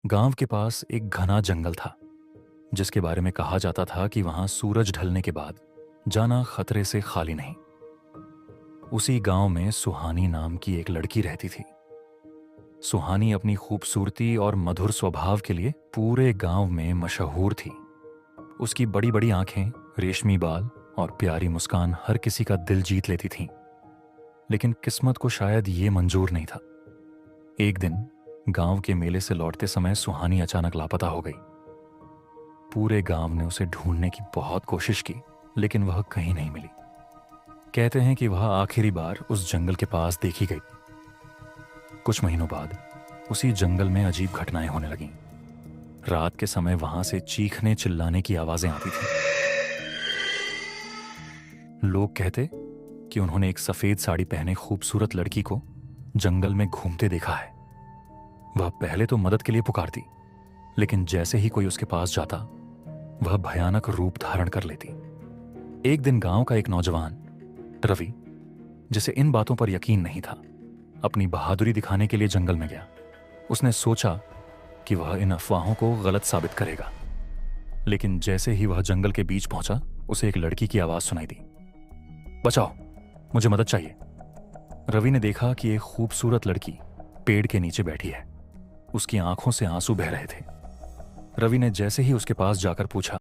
गांव के पास एक घना जंगल था जिसके बारे में कहा जाता था कि वहां सूरज ढलने के बाद जाना खतरे से खाली नहीं। उसी गांव में सुहानी नाम की एक लड़की रहती थी। सुहानी अपनी खूबसूरती और मधुर स्वभाव के लिए पूरे गांव में मशहूर थी। उसकी बड़ी बड़ी आंखें, रेशमी बाल और प्यारी मुस्कान हर किसी का दिल जीत लेती थीं। लेकिन किस्मत को शायद ये मंजूर नहीं था। एक दिन गांव के मेले से लौटते समय सुहानी अचानक लापता हो गई। पूरे गांव ने उसे ढूंढने की बहुत कोशिश की, लेकिन वह कहीं नहीं मिली। कहते हैं कि वह आखिरी बार उस जंगल के पास देखी गई। कुछ महीनों बाद उसी जंगल में अजीब घटनाएं होने लगीं। रात के समय वहां से चीखने चिल्लाने की आवाजें आती थीं। लोग कहते कि उन्होंने एक सफेद साड़ी पहने खूबसूरत लड़की को जंगल में घूमते देखा है। वह पहले तो मदद के लिए पुकारती, लेकिन जैसे ही कोई उसके पास जाता वह भयानक रूप धारण कर लेती। एक दिन गांव का एक नौजवान रवि, जिसे इन बातों पर यकीन नहीं था, अपनी बहादुरी दिखाने के लिए जंगल में गया। उसने सोचा कि वह इन अफवाहों को गलत साबित करेगा। लेकिन जैसे ही वह जंगल के बीच पहुंचा, उसे एक लड़की की आवाज सुनाई दी। बचाओ, मुझे मदद चाहिए। रवि ने देखा कि एक खूबसूरत लड़की पेड़ के नीचे बैठी है। उसकी आंखों से आंसू बह रहे थे। रवि ने जैसे ही उसके पास जाकर पूछा,